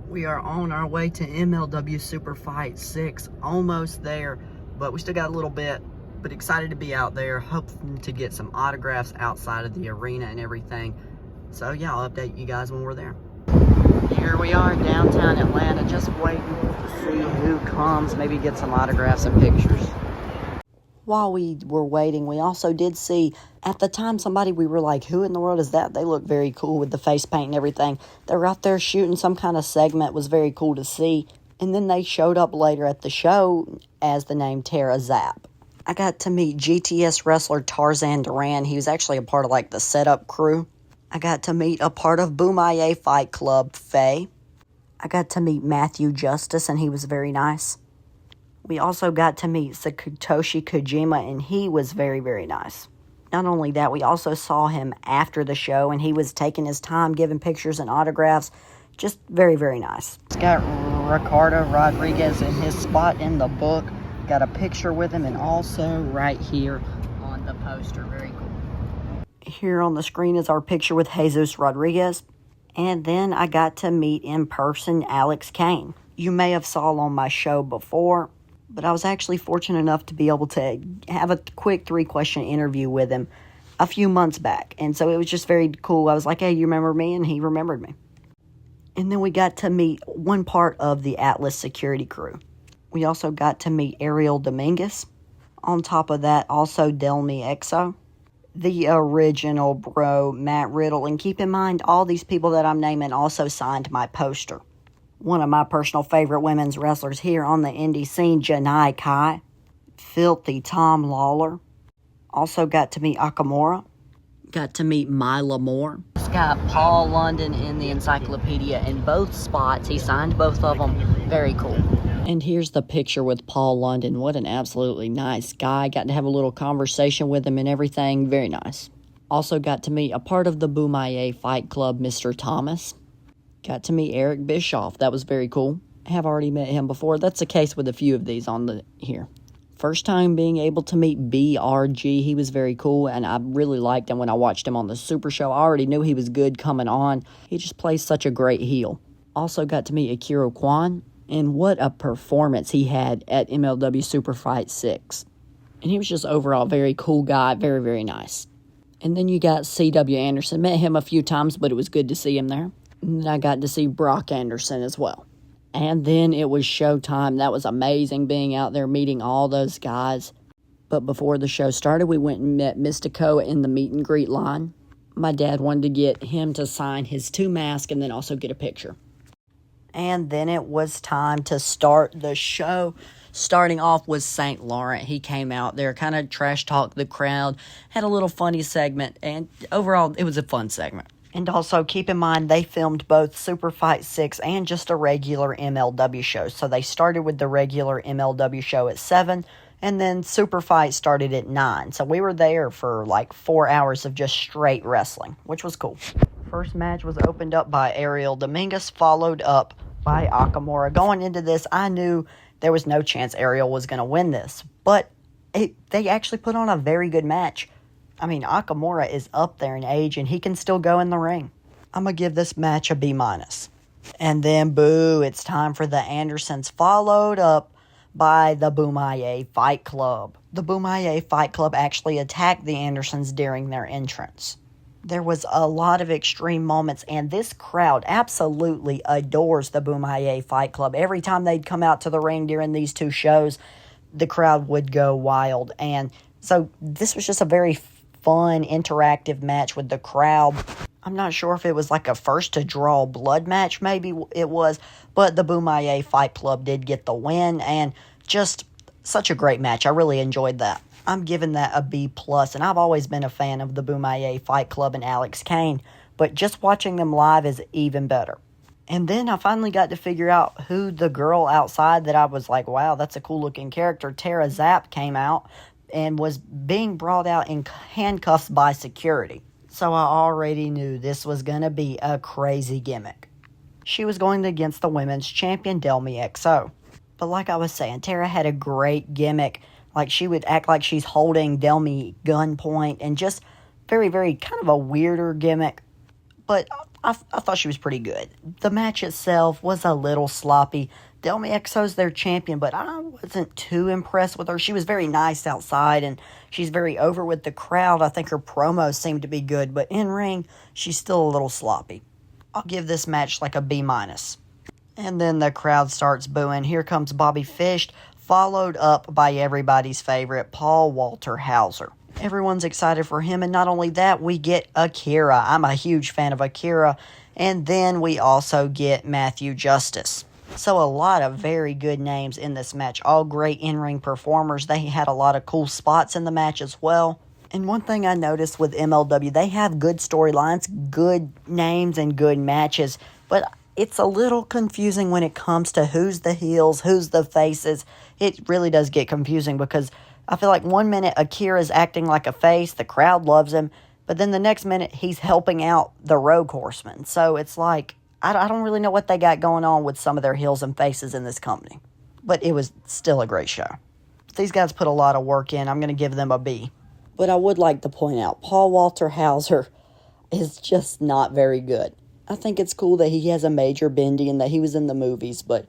We are on our way to MLW Superfight 6, almost there, but we still got a little bit, but excited to be out there, hoping to get some autographs outside of the arena and everything. So yeah, I'll update you guys when we're there. Here we are, downtown Atlanta, just waiting to see who comes, maybe get some autographs and pictures. While we were waiting, we also did see, at the time, somebody we were like, who in the world is that? They look very cool with the face paint and everything. They were out there shooting some kind of segment. It was very cool to see. And then they showed up later at the show as the name Tara Zapp. I got to meet GTS wrestler Tarzan Duran. He was actually a part of like the setup crew. I got to meet a part of Boomaye Fight Club, Faye. I got to meet Matthew Justice, and he was very nice. We also got to meet Satoshi Kojima, and he was very, very nice. Not only that, we also saw him after the show, and he was taking his time giving pictures and autographs. Just very, very nice. It's got Ricardo Rodriguez in his spot in the book. Got a picture with him, and also right here on the poster. Very cool. Here on the screen is our picture with Jesus Rodriguez. And then I got to meet in person Alex Kane. You may have saw on my show before, but I was actually fortunate enough to be able to have a quick 3-question interview with him a few months back. And so it was just very cool. I was like, hey, you remember me? And he remembered me. And then we got to meet one part of the Atlas security crew. We also got to meet Ariel Dominguez. On top of that, also Delmi Exo, the original bro, Matt Riddle. And keep in mind, all these people that I'm naming also signed my poster. One of my personal favorite women's wrestlers here on the indie scene, Janai Kai. Filthy Tom Lawler. Also got to meet Akamura. Got to meet Mila Moore. It's got Paul London in the encyclopedia in both spots. He signed both of them. Very cool. And here's the picture with Paul London. What an absolutely nice guy. Got to have a little conversation with him and everything. Very nice. Also got to meet a part of the Boomaye Fight Club, Mr. Thomas. Got to meet Eric Bischoff. That was very cool. I have already met him before. That's the case with a few of these on the here. First time being able to meet BRG. He was very cool, and I really liked him when I watched him on the Super Show. I already knew he was good coming on. He just plays such a great heel. Also got to meet Akira Kwan, and what a performance he had at MLW Superfight 6. And he was just overall a very cool guy, very, very nice. And then you got C.W. Anderson. Met him a few times, but it was good to see him there. And I got to see Brock Anderson as well. And then it was showtime. That was amazing being out there meeting all those guys. But before the show started, we went and met Mystico in the meet and greet line. My dad wanted to get him to sign his 2 masks and then also get a picture. And then it was time to start the show. Starting off with St. Laurent. He came out there, kind of trash talked the crowd, had a little funny segment, and overall it was a fun segment. And also, keep in mind, they filmed both Superfight 6 and just a regular MLW show. So they started with the regular MLW show at 7, and then Superfight started at 9. So we were there for like 4 hours of just straight wrestling, which was cool. First match was opened up by Ariel Dominguez, followed up by Akamura. Going into this, I knew there was no chance Ariel was going to win this. But they actually put on a very good match. I mean, Akamura is up there in age, and he can still go in the ring. I'm going to give this match a B-. And then, boo, it's time for the Andersons, followed up by the Boomaye Fight Club. The Boomaye Fight Club actually attacked the Andersons during their entrance. There was a lot of extreme moments, and this crowd absolutely adores the Boomaye Fight Club. Every time they'd come out to the ring during these 2 shows, the crowd would go wild. And so this was just a very fun, interactive match with the crowd. I'm not sure if it was like a first-to-draw blood match, maybe it was, but the Boomaye Fight Club did get the win, and just such a great match. I really enjoyed that. I'm giving that a B+, and I've always been a fan of the Boomaye Fight Club and Alex Kane, but just watching them live is even better. And then I finally got to figure out who the girl outside that I was like, wow, that's a cool-looking character, Tara Zapp, came out and was being brought out in handcuffs by security. So I already knew this was going to be a crazy gimmick. She was going against the women's champion, Delmi Exo. But like I was saying, Tara had a great gimmick. Like, she would act like she's holding Delmi gunpoint, and just very, very kind of a weirder gimmick. But I thought she was pretty good. The match itself was a little sloppy. Del Miezo's their champion, but I wasn't too impressed with her. She was very nice outside, and she's very over with the crowd. I think her promos seemed to be good, but in ring, she's still a little sloppy. I'll give this match like a B-. And then the crowd starts booing. Here comes Bobby Fish, followed up by everybody's favorite, Paul Walter Hauser. Everyone's excited for him, and not only that, we get Akira. I'm a huge fan of Akira. And then we also get Matthew Justice. So a lot of very good names in this match. All great in-ring performers. They had a lot of cool spots in the match as well. And one thing I noticed with MLW, they have good storylines, good names, and good matches. But it's a little confusing when it comes to who's the heels, who's the faces. It really does get confusing because I feel like 1 minute Akira's acting like a face, the crowd loves him, but then the next minute he's helping out the Rogue Horsemen. So it's like, I don't really know what they got going on with some of their heels and faces in this company. But it was still a great show. These guys put a lot of work in. I'm going to give them a B. But I would like to point out, Paul Walter Hauser is just not very good. I think it's cool that he has a major bendy and that he was in the movies, but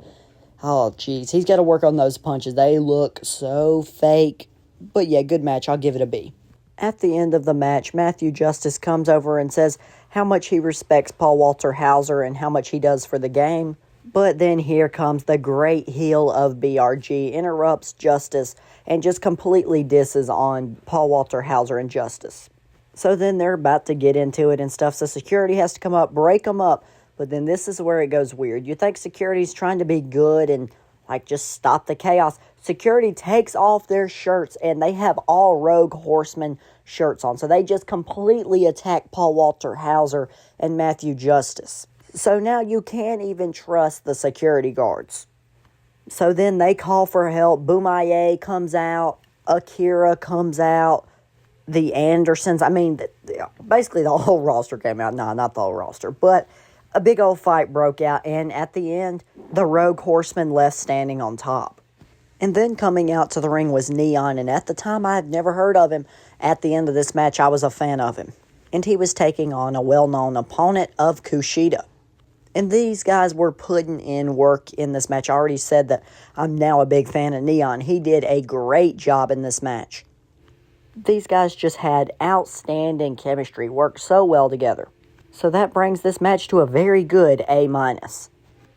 oh, jeez, he's got to work on those punches. They look so fake. But yeah, good match. I'll give it a B. At the end of the match, Matthew Justice comes over and says how much he respects Paul Walter Hauser and how much he does for the game. But then here comes the great heel of BRG, interrupts Justice, and just completely disses on Paul Walter Hauser and Justice. So then they're about to get into it and stuff, so security has to come up, break them up. But then this is where it goes weird. You think security's trying to be good and just stop the chaos. Security takes off their shirts, and they have all Rogue Horseman shirts on. So they just completely attack Paul Walter Hauser and Matthew Justice. So now you can't even trust the security guards. So then they call for help. Boomaye comes out. Akira comes out. The Andersons. Basically the whole roster came out. No, not the whole roster. But a big old fight broke out, and at the end, the Rogue Horseman left standing on top. And then coming out to the ring was Neon, and at the time I had never heard of him. At the end of this match, I was a fan of him. And he was taking on a well-known opponent of Kushida. And these guys were putting in work in this match. I already said that I'm now a big fan of Neon. He did a great job in this match. These guys just had outstanding chemistry, worked so well together. So that brings this match to a very good A-.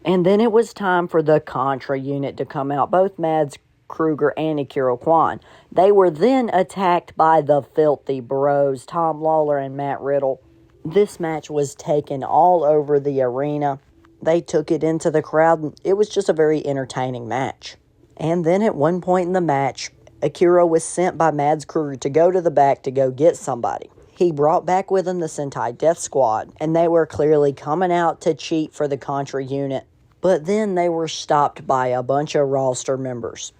And then it was time for the Contra unit to come out, both Mads Kruger and Akira Kwan. They were then attacked by the Filthy Bros, Tom Lawler and Matt Riddle. This match was taken all over the arena. They took it into the crowd, and it was just a very entertaining match. And then at one point in the match, Akira was sent by Mads Kruger to go to the back to go get somebody. He brought back with him the Sentai Death Squad, and they were clearly coming out to cheat for the Contra unit. But then they were stopped by a bunch of roster members.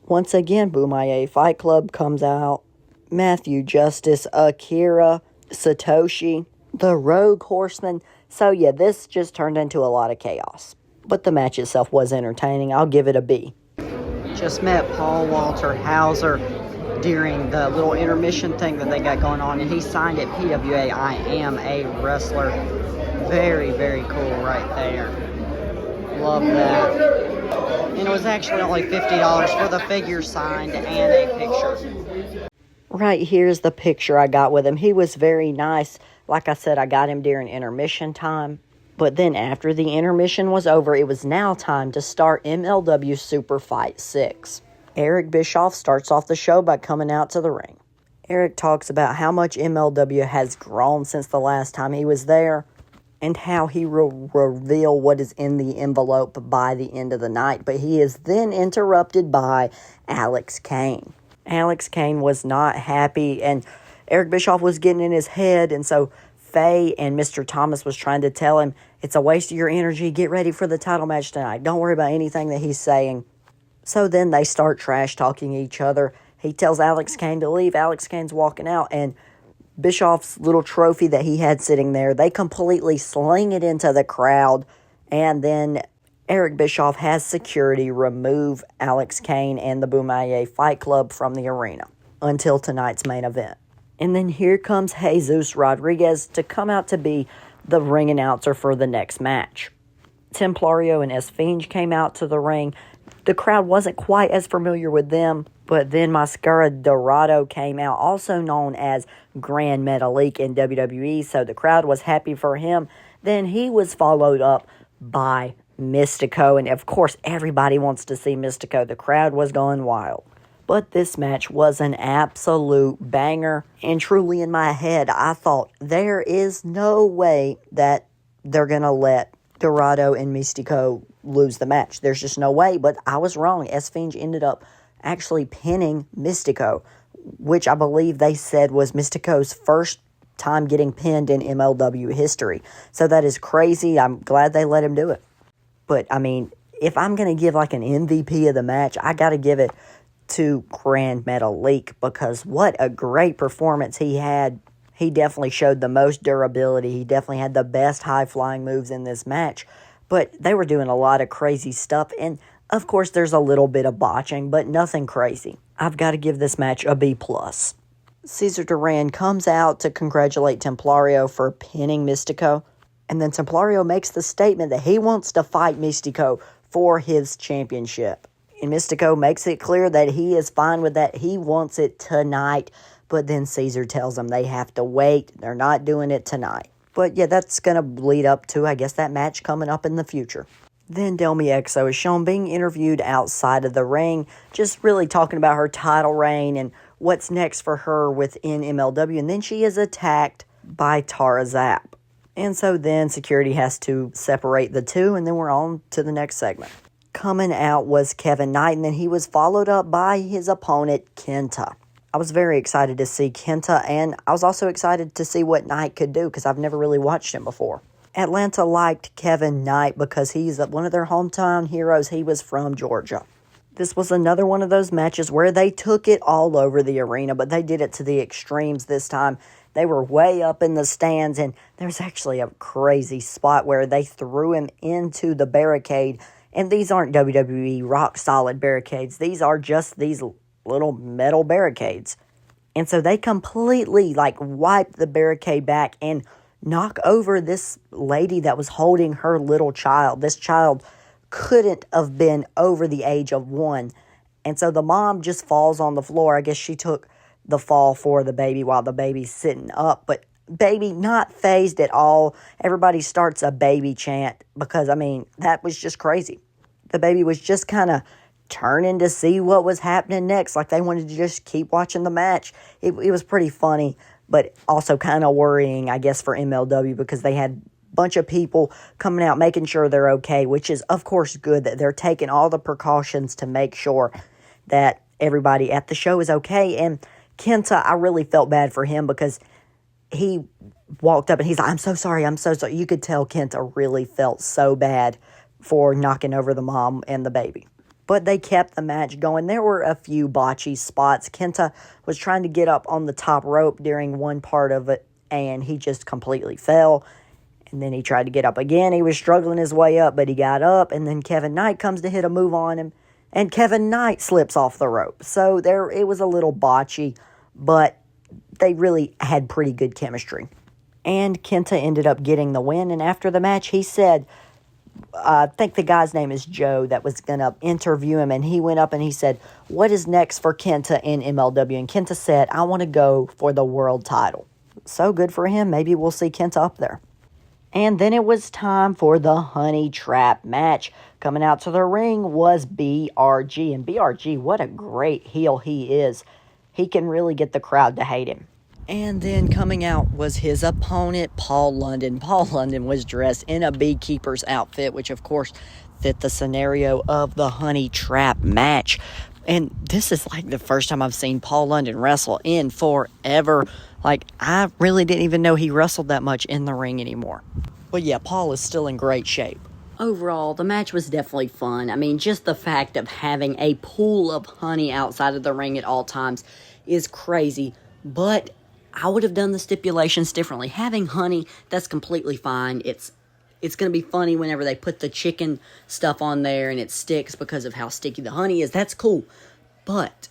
Once again, Boomaye Fight Club comes out. Matthew Justice, Akira, Satoshi, the Rogue Horseman. So yeah, this just turned into a lot of chaos. But the match itself was entertaining. I'll give it a B. Just met Paul Walter Hauser during the little intermission thing that they got going on, and he signed at PWA, I Am a Wrestler. Very, very cool right there. Love that. And it was actually only $50 for the figure signed and a picture. Right here's the picture I got with him. He was very nice. Like I said, I got him during intermission time. But then after the intermission was over, it was now time to start MLW Superfight 6. Eric Bischoff starts off the show by coming out to the ring. Eric talks about how much MLW has grown since the last time he was there, and how he will reveal what is in the envelope by the end of the night. But he is then interrupted by Alex Kane. Alex Kane was not happy, and Eric Bischoff was getting in his head, and so Faye and Mr. Thomas was trying to tell him, it's a waste of your energy, get ready for the title match tonight, don't worry about anything that he's saying. So then they start trash-talking each other. He tells Alex Kane to leave. Alex Kane's walking out, and Bischoff's little trophy that he had sitting there, they completely sling it into the crowd, and then Eric Bischoff has security remove Alex Kane and the Boomaye Fight Club from the arena until tonight's main event. And then here comes Jesus Rodriguez to come out to be the ring announcer for the next match. Templario and Esfinge came out to the ring. The crowd wasn't quite as familiar with them, but then Mascara Dorado came out, also known as Grand Metalik in WWE, so the crowd was happy for him. Then he was followed up by Mystico, and of course everybody wants to see Mystico. The crowd was going wild. But this match was an absolute banger, and truly in my head I thought there is no way that they're going to let Dorado and Mystico lose the match. There's just no way, but I was wrong. Esfinge ended up actually pinning Mystico, which I believe they said was Mystico's first time getting pinned in MLW history. So that is crazy. I'm glad they let him do it. But, I mean, if I'm going to give like an MVP of the match, I got to give it to Grand Metalik, because what a great performance he had. He definitely showed the most durability. He definitely had the best high-flying moves in this match. But they were doing a lot of crazy stuff. And, of course, there's a little bit of botching, but nothing crazy. I've got to give this match a B+. Cesar Duran comes out to congratulate Templario for pinning Mystico. And then Templario makes the statement that he wants to fight Mystico for his championship. And Mystico makes it clear that he is fine with that. He wants it tonight. But then Cesar tells them they have to wait. They're not doing it tonight. But yeah, that's going to lead up to, I guess, that match coming up in the future. Then Delmi Exo is shown being interviewed outside of the ring, just really talking about her title reign and what's next for her within MLW. And then she is attacked by Tara Zapp. And so then security has to separate the two, and then we're on to the next segment. Coming out was Kevin Knight, and then he was followed up by his opponent, Kenta. I was very excited to see Kenta, and I was also excited to see what Knight could do, because I've never really watched him before. Atlanta liked Kevin Knight because he's one of their hometown heroes. He was from Georgia. This was another one of those matches where they took it all over the arena, but they did it to the extremes this time. They were way up in the stands, and there was actually a crazy spot where they threw him into the barricade. And these aren't WWE rock-solid barricades. These are just these little metal barricades. And so they completely, wipe the barricade back and knock over this lady that was holding her little child. This child couldn't have been over the age of 1. And so the mom just falls on the floor. I guess she took the fall for the baby while the baby's sitting up. But baby not phased at all. Everybody starts a baby chant because, that was just crazy. The baby was just kind of turning to see what was happening next. Like they wanted to just keep watching the match. It was pretty funny, but also kind of worrying, I guess, for MLW because they had a bunch of people coming out making sure they're okay, which is, of course, good that they're taking all the precautions to make sure that everybody at the show is okay. And Kenta, I really felt bad for him because he walked up and he's like, I'm so sorry. You could tell Kenta really felt so bad for knocking over the mom and the baby. But they kept the match going. There were a few botchy spots. Kenta was trying to get up on the top rope during one part of it, and he just completely fell. And then he tried to get up again. He was struggling his way up, but he got up. And then Kevin Knight comes to hit a move on him, and Kevin Knight slips off the rope. So it was a little botchy, but they really had pretty good chemistry. And Kenta ended up getting the win. And after the match, he said, I think the guy's name is Joe that was going to interview him, and he went up and he said, what is next for Kenta in MLW? And Kenta said, I want to go for the world title. So good for him. Maybe we'll see Kenta up there. And then it was time for the Honey Trap match. Coming out to the ring was BRG. And BRG, what a great heel he is. He can really get the crowd to hate him. And then coming out was his opponent, Paul London. Paul London was dressed in a beekeeper's outfit, which of course fit the scenario of the Honey Trap match. And this is the first time I've seen Paul London wrestle in forever. I really didn't even know he wrestled that much in the ring anymore. But yeah, Paul is still in great shape. Overall, the match was definitely fun. Just the fact of having a pool of honey outside of the ring at all times is crazy. But I would have done the stipulations differently. Having honey, that's completely fine. It's going to be funny whenever they put the chicken stuff on there and it sticks because of how sticky the honey is. That's cool. But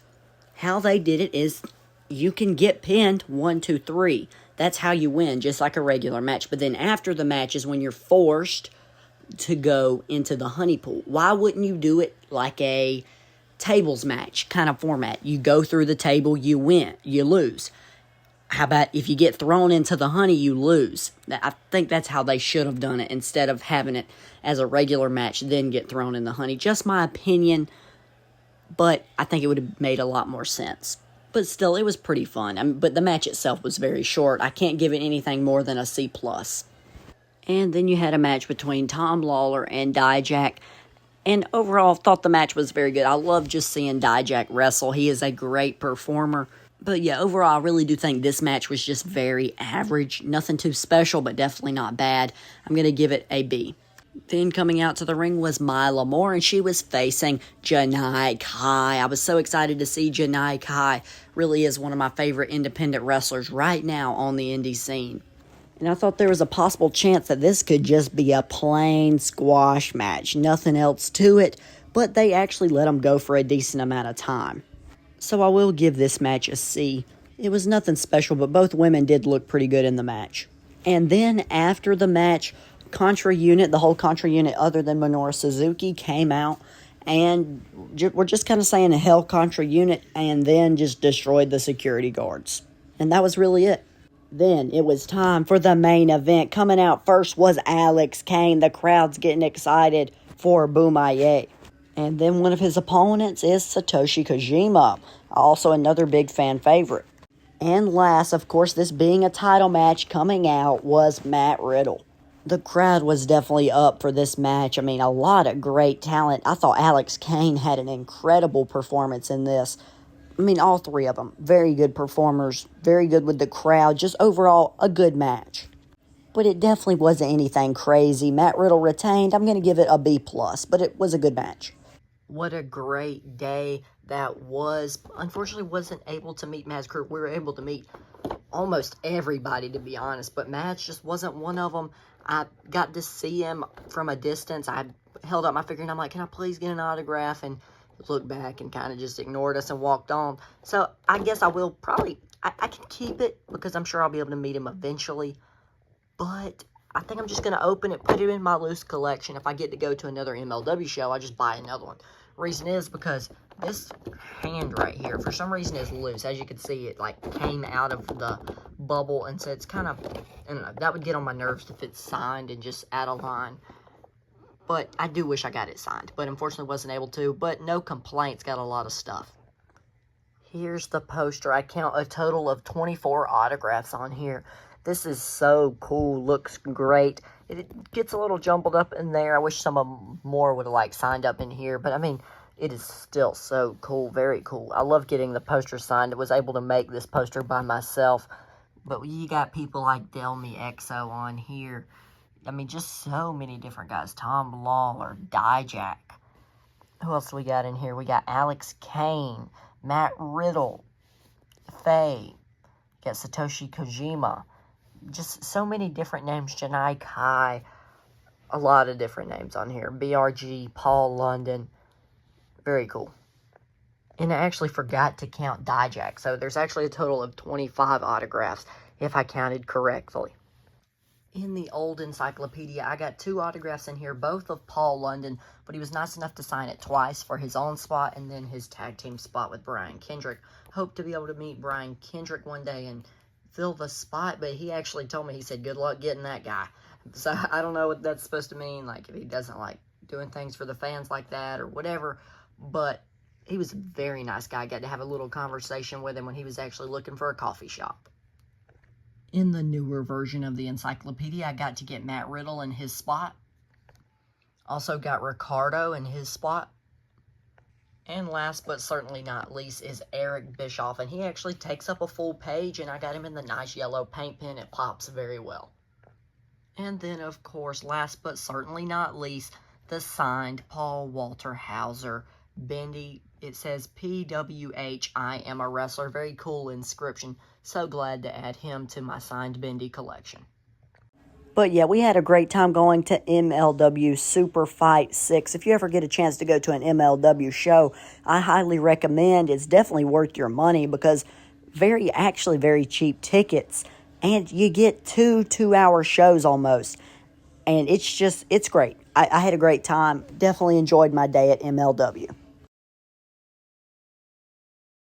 how they did it is you can get pinned 1, 2, 3. That's how you win, just like a regular match. But then after the match is when you're forced to go into the honey pool. Why wouldn't you do it like a tables match kind of format? You go through the table, you win, you lose. How about if you get thrown into the honey, you lose? I think that's how they should have done it instead of having it as a regular match, then get thrown in the honey. Just my opinion, but I think it would have made a lot more sense. But still, it was pretty fun. But the match itself was very short. I can't give it anything more than a C+. And then you had a match between Tom Lawler and Dijak. And overall, thought the match was very good. I love just seeing Dijak wrestle. He is a great performer. But yeah, overall, I really do think this match was just very average. Nothing too special, but definitely not bad. I'm going to give it a B. Then coming out to the ring was Mila Moore, and she was facing Janai Kai. I was so excited to see Janai Kai. Really is one of my favorite independent wrestlers right now on the indie scene. And I thought there was a possible chance that this could just be a plain squash match. Nothing else to it, but they actually let them go for a decent amount of time. So I will give this match a C. It was nothing special, but both women did look pretty good in the match. And then after the match, Contra Unit, the whole Contra Unit other than Minoru Suzuki, came out and we're just kind of saying a hell Contra Unit, and then just destroyed the security guards. And that was really it. Then it was time for the main event. Coming out first was Alex Kane. The crowd's getting excited for Bumaye. And then one of his opponents is Satoshi Kojima, also another big fan favorite. And last, of course, this being a title match coming out, was Matt Riddle. The crowd was definitely up for this match. I mean, a lot of great talent. I thought Alex Kane had an incredible performance in this. I mean, all three of them. Very good performers. Very good with the crowd. Just overall, a good match. But it definitely wasn't anything crazy. Matt Riddle retained. I'm going to give it a B+, but it was a good match. What a great day that was. Unfortunately, wasn't able to meet Matt's crew. We were able to meet almost everybody, to be honest, but Matt's just wasn't one of them. I got to see him from a distance. I held up my finger and I'm like, can I please get an autograph? And he looked back and kind of just ignored us and walked on. So I guess I will probably, I can keep it because I'm sure I'll be able to meet him eventually. But I think I'm just going to open it, put it in my loose collection. If I get to go to another MLW show, I'll just buy another one. Reason is because this hand right here, for some reason, is loose. As you can see, it like came out of the bubble, and so it's kind of, I don't know, that would get on my nerves if it's signed and just out of line. But I do wish I got it signed, but unfortunately wasn't able to. But no complaints, got a lot of stuff. Here's the poster. I count a total of 24 autographs on here. This is so cool, looks great. It gets a little jumbled up in there. I wish some of more would have like signed up in here, but I mean, it is still so cool, very cool. I love getting the poster signed. I was able to make this poster by myself, but you got people like Delmi Exo on here. I mean, just so many different guys. Tom Lawler, Dijak. Who else do we got in here? We got Alex Kane, Matt Riddle, Faye, got Satoshi Kojima. Just so many different names. Janai Kai. A lot of different names on here. BRG, Paul London. Very cool. And I actually forgot to count Dijak. So there's actually a total of 25 autographs, if I counted correctly. In the old encyclopedia, I got 2 autographs in here, both of Paul London, but he was nice enough to sign it twice for his own spot and then his tag team spot with Brian Kendrick. Hope to be able to meet Brian Kendrick one day and fill the spot, but he actually told me, he said, good luck getting that guy. So I don't know what that's supposed to mean, like if he doesn't like doing things for the fans like that or whatever, but he was a very nice guy. I got to have a little conversation with him when he was actually looking for a coffee shop. In the newer version of the encyclopedia, I got to get Matt Riddle in his spot. Also got Ricardo in his spot. And last but certainly not least is Eric Bischoff. And he actually takes up a full page, and I got him in the nice yellow paint pen. It pops very well. And then, of course, last but certainly not least, the signed Paul Walter Hauser Bendy. It says PWH, I am a wrestler. Very cool inscription. So glad to add him to my signed Bendy collection. But yeah, we had a great time going to MLW Superfight 6. If you ever get a chance to go to an MLW show, I highly recommend. It's definitely worth your money because very cheap tickets. and you get two 2-hour shows almost. And it's great. I had a great time. Definitely enjoyed my day at MLW.